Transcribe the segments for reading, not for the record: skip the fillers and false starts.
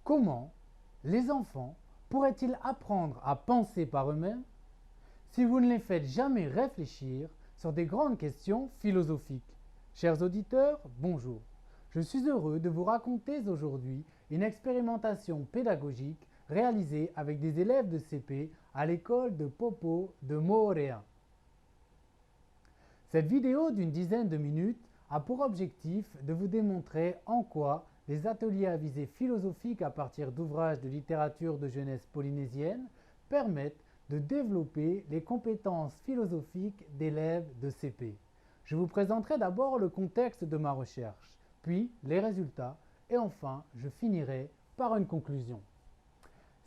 Comment les enfants pourraient-ils apprendre à penser par eux-mêmes si vous ne les faites jamais réfléchir sur des grandes questions philosophiques? Chers auditeurs, bonjour. Je suis heureux de vous raconter aujourd'hui une expérimentation pédagogique réalisée avec des élèves de CP à l'école de Popo de Moorea. Cette vidéo d'une dizaine de minutes a pour objectif de vous démontrer en quoi les ateliers à visée philosophique à partir d'ouvrages de littérature de jeunesse polynésienne permettent de développer les compétences philosophiques d'élèves de CP. Je vous présenterai d'abord le contexte de ma recherche, puis les résultats, et enfin je finirai par une conclusion.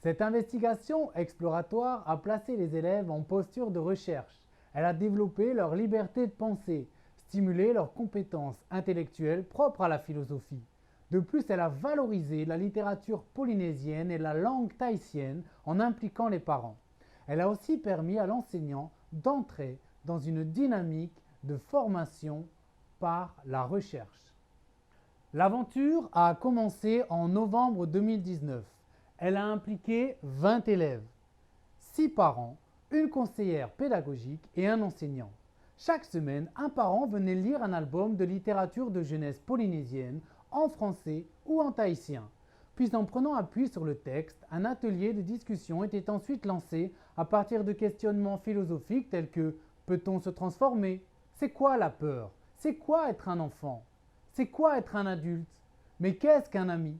Cette investigation exploratoire a placé les élèves en posture de recherche. Elle a développé leur liberté de penser, stimulé leurs compétences intellectuelles propres à la philosophie. De plus, elle a valorisé la littérature polynésienne et la langue tahitienne en impliquant les parents. Elle a aussi permis à l'enseignant d'entrer dans une dynamique de formation par la recherche. L'aventure a commencé en novembre 2019. Elle a impliqué 20 élèves, 6 parents, une conseillère pédagogique et un enseignant. Chaque semaine, un parent venait lire un album de littérature de jeunesse polynésienne en français ou en tahitien. Puis en prenant appui sur le texte, un atelier de discussion était ensuite lancé à partir de questionnements philosophiques tels que « Peut-on se transformer ? C'est quoi la peur ? C'est quoi être un enfant ? C'est quoi être un adulte ? Mais qu'est-ce qu'un ami ?»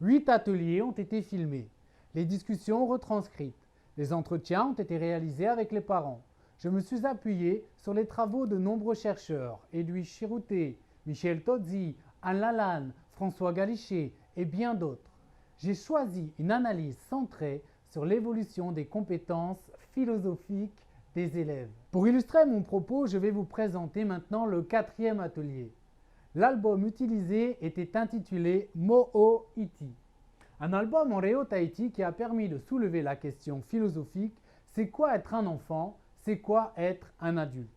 8 ateliers ont été filmés, les discussions retranscrites. Les entretiens ont été réalisés avec les parents. Je me suis appuyé sur les travaux de nombreux chercheurs, Edwige Chirouté, Michel Tozzi, Anne Lalanne, François Galichet et bien d'autres. J'ai choisi une analyse centrée sur l'évolution des compétences philosophiques des élèves. Pour illustrer mon propos, je vais vous présenter maintenant le 4e atelier. L'album utilisé était intitulé Mo'o Iti. Un album en Reo Tahiti qui a permis de soulever la question philosophique « C'est quoi être un enfant ? C'est quoi être un adulte ?»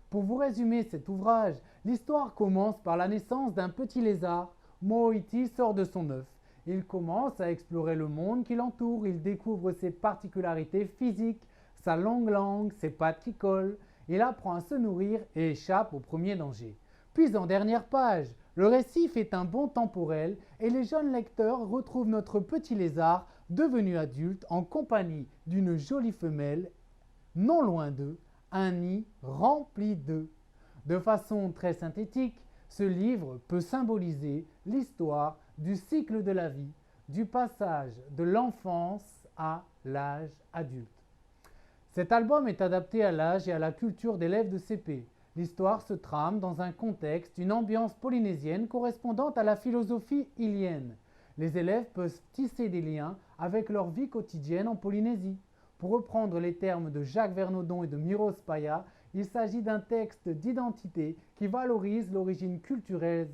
Pour vous résumer cet ouvrage, l'histoire commence par la naissance d'un petit lézard. Mo'o Iti sort de son œuf. Il commence à explorer le monde qui l'entoure. Il découvre ses particularités physiques, sa longue langue, ses pattes qui collent. Il apprend à se nourrir et échappe au premier danger. Puis en dernière page, le récit fait un bond temporel et les jeunes lecteurs retrouvent notre petit lézard devenu adulte en compagnie d'une jolie femelle, non loin d'eux, un nid rempli d'œufs. De façon très synthétique, ce livre peut symboliser l'histoire du cycle de la vie, du passage de l'enfance à l'âge adulte. Cet album est adapté à l'âge et à la culture d'élèves de CP. L'histoire se trame dans un contexte, une ambiance polynésienne correspondant à la philosophie ilienne. Les élèves peuvent tisser des liens avec leur vie quotidienne en Polynésie. Pour reprendre les termes de Jacques Vernodon et de Miros Paya, il s'agit d'un texte d'identité qui valorise l'origine culturelle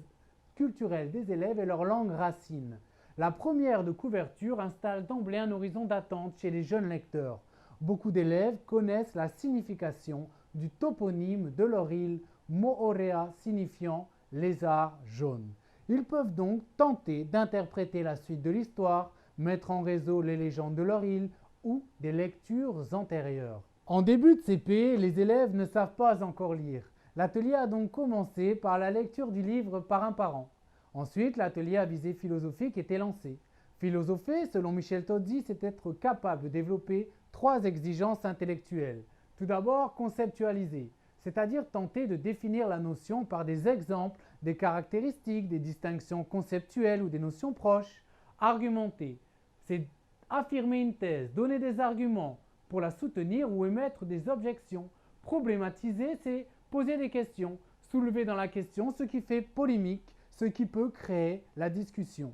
des élèves et leur langue racine. La première de couverture installe d'emblée un horizon d'attente chez les jeunes lecteurs. Beaucoup d'élèves connaissent la signification du toponyme de leur île, Moorea, signifiant lézard jaune. Ils peuvent donc tenter d'interpréter la suite de l'histoire, mettre en réseau les légendes de leur île ou des lectures antérieures. En début de CP, les élèves ne savent pas encore lire. L'atelier a donc commencé par la lecture du livre par un parent. Ensuite, l'atelier à visée philosophique était lancé. Philosopher, selon Michel Tozzi, c'est être capable de développer 3 exigences intellectuelles. Tout d'abord, conceptualiser, c'est-à-dire tenter de définir la notion par des exemples, des caractéristiques, des distinctions conceptuelles ou des notions proches. Argumenter, c'est affirmer une thèse, donner des arguments pour la soutenir ou émettre des objections. Problématiser, c'est poser des questions, soulever dans la question ce qui fait polémique, ce qui peut créer la discussion.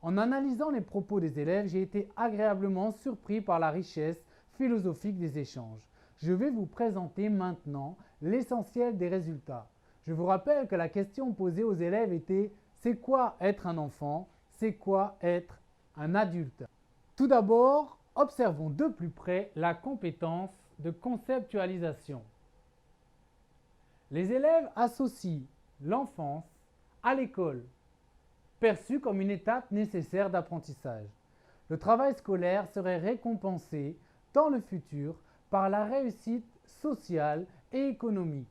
En analysant les propos des élèves, j'ai été agréablement surpris par la richesse philosophique des échanges. Je vais vous présenter maintenant l'essentiel des résultats. Je vous rappelle que la question posée aux élèves était « C'est quoi être un enfant ? C'est quoi être un adulte ?» Tout d'abord, observons de plus près la compétence de conceptualisation. Les élèves associent l'enfance à l'école, perçue comme une étape nécessaire d'apprentissage. Le travail scolaire serait récompensé dans le futur par la réussite sociale et économique.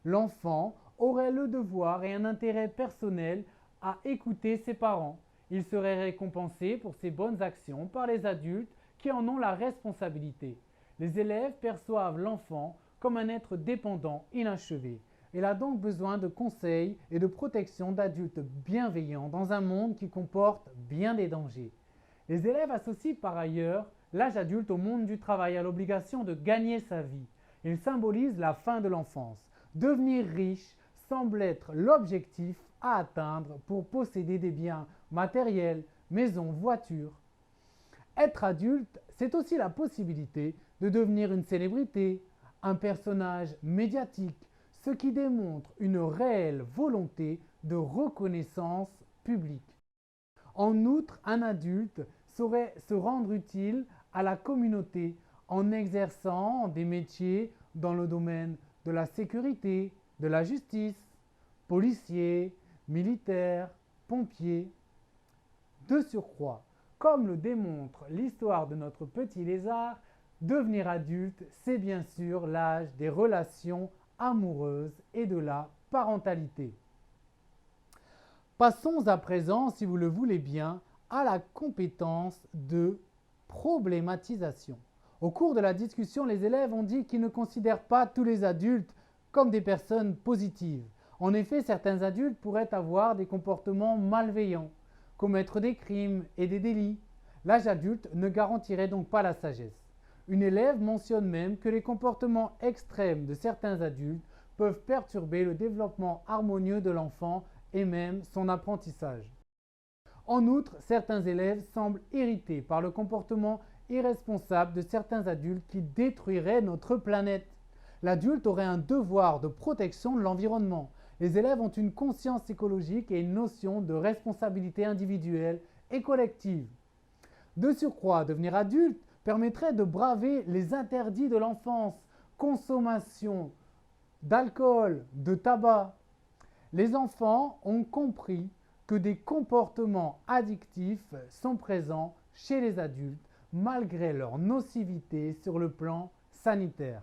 L'enfant aurait le devoir et un intérêt personnel à écouter ses parents. Il serait récompensé pour ses bonnes actions par les adultes qui en ont la responsabilité. Les élèves perçoivent l'enfant comme un être dépendant, inachevé. Il a donc besoin de conseils et de protection d'adultes bienveillants dans un monde qui comporte bien des dangers. Les élèves associent par ailleurs l'âge adulte au monde du travail, à l'obligation de gagner sa vie. Il symbolise la fin de l'enfance. Devenir riche semble être l'objectif à atteindre pour posséder des biens matériels, maisons, voitures. Être adulte, c'est aussi la possibilité de devenir une célébrité, un personnage médiatique, ce qui démontre une réelle volonté de reconnaissance publique. En outre, un adulte saurait se rendre utile à la communauté en exerçant des métiers dans le domaine de la sécurité, de la justice, policier, militaire, pompier. De surcroît, comme le démontre l'histoire de notre petit lézard, devenir adulte, c'est bien sûr l'âge des relations amoureuses et de la parentalité. Passons à présent, si vous le voulez bien, à la compétence de problématisation. Au cours de la discussion, les élèves ont dit qu'ils ne considèrent pas tous les adultes comme des personnes positives. En effet, certains adultes pourraient avoir des comportements malveillants, commettre des crimes et des délits. L'âge adulte ne garantirait donc pas la sagesse. Une élève mentionne même que les comportements extrêmes de certains adultes peuvent perturber le développement harmonieux de l'enfant et même son apprentissage. En outre, certains élèves semblent irrités par le comportement irresponsable de certains adultes qui détruiraient notre planète. L'adulte aurait un devoir de protection de l'environnement. Les élèves ont une conscience écologique et une notion de responsabilité individuelle et collective. De surcroît, devenir adulte permettrait de braver les interdits de l'enfance, consommation d'alcool, de tabac. Les enfants ont compris que des comportements addictifs sont présents chez les adultes malgré leur nocivité sur le plan sanitaire.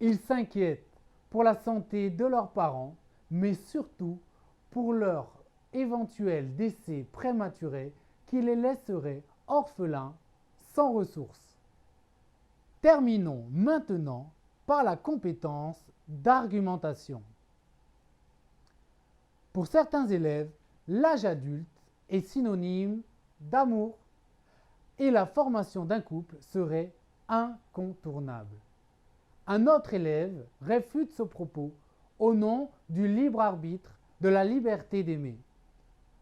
Ils s'inquiètent pour la santé de leurs parents, mais surtout pour leur éventuel décès prématuré qui les laisserait orphelins sans ressources. Terminons maintenant par la compétence d'argumentation. Pour certains élèves, l'âge adulte est synonyme d'amour et la formation d'un couple serait incontournable. Un autre élève réfute ce propos au nom du libre arbitre, de la liberté d'aimer.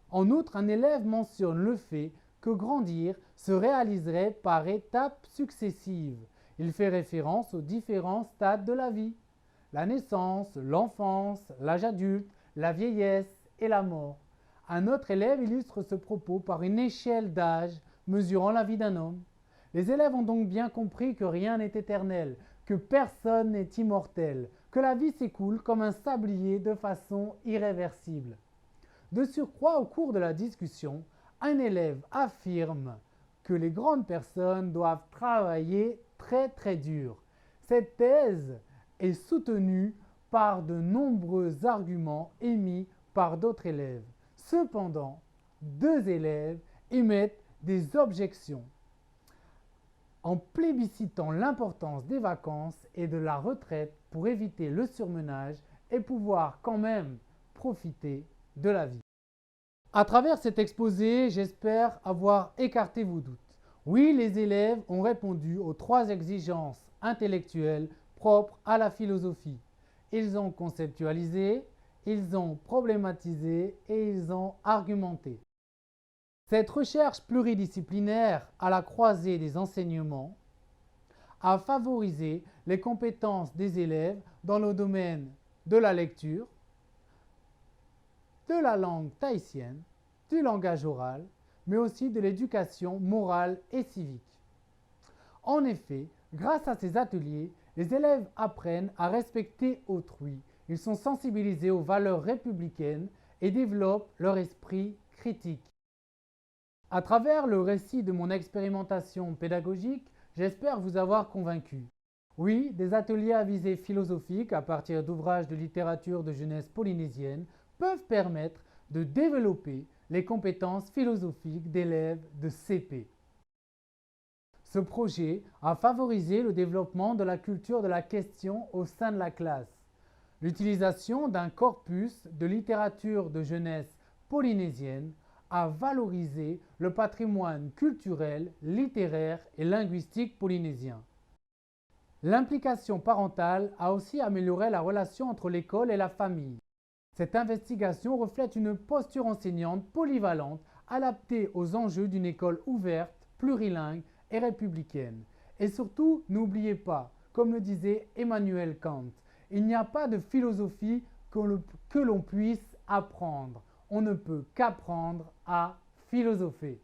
En outre, un élève mentionne le fait que grandir se réaliserait par étapes successives. Il fait référence aux différents stades de la vie: la naissance, l'enfance, l'âge adulte, la vieillesse et la mort. Un autre élève illustre ce propos par une échelle d'âge mesurant la vie d'un homme. Les élèves ont donc bien compris que rien n'est éternel, que personne n'est immortel, que la vie s'écoule comme un sablier de façon irréversible. De surcroît, au cours de la discussion, un élève affirme que les grandes personnes doivent travailler très dur. Cette thèse est soutenue par de nombreux arguments émis par d'autres élèves. Cependant, deux élèves émettent des objections en plébiscitant l'importance des vacances et de la retraite pour éviter le surmenage et pouvoir quand même profiter de la vie. À travers cet exposé, j'espère avoir écarté vos doutes. Oui, les élèves ont répondu aux 3 exigences intellectuelles propres à la philosophie. Ils ont conceptualisé, ils ont problématisé et ils ont argumenté. Cette recherche pluridisciplinaire à la croisée des enseignements a favorisé les compétences des élèves dans le domaine de la lecture, de la langue tahitienne, du langage oral, mais aussi de l'éducation morale et civique. En effet, grâce à ces ateliers, les élèves apprennent à respecter autrui. Ils sont sensibilisés aux valeurs républicaines et développent leur esprit critique. À travers le récit de mon expérimentation pédagogique, j'espère vous avoir convaincu. Oui, des ateliers à visée philosophique à partir d'ouvrages de littérature de jeunesse polynésienne peuvent permettre de développer les compétences philosophiques d'élèves de CP. Ce projet a favorisé le développement de la culture de la question au sein de la classe. L'utilisation d'un corpus de littérature de jeunesse polynésienne a valorisé le patrimoine culturel, littéraire et linguistique polynésien. L'implication parentale a aussi amélioré la relation entre l'école et la famille. Cette investigation reflète une posture enseignante polyvalente adaptée aux enjeux d'une école ouverte, plurilingue et républicaine. Et surtout, n'oubliez pas, comme le disait Emmanuel Kant, il n'y a pas de philosophie que l'on puisse apprendre. On ne peut qu'apprendre à philosopher.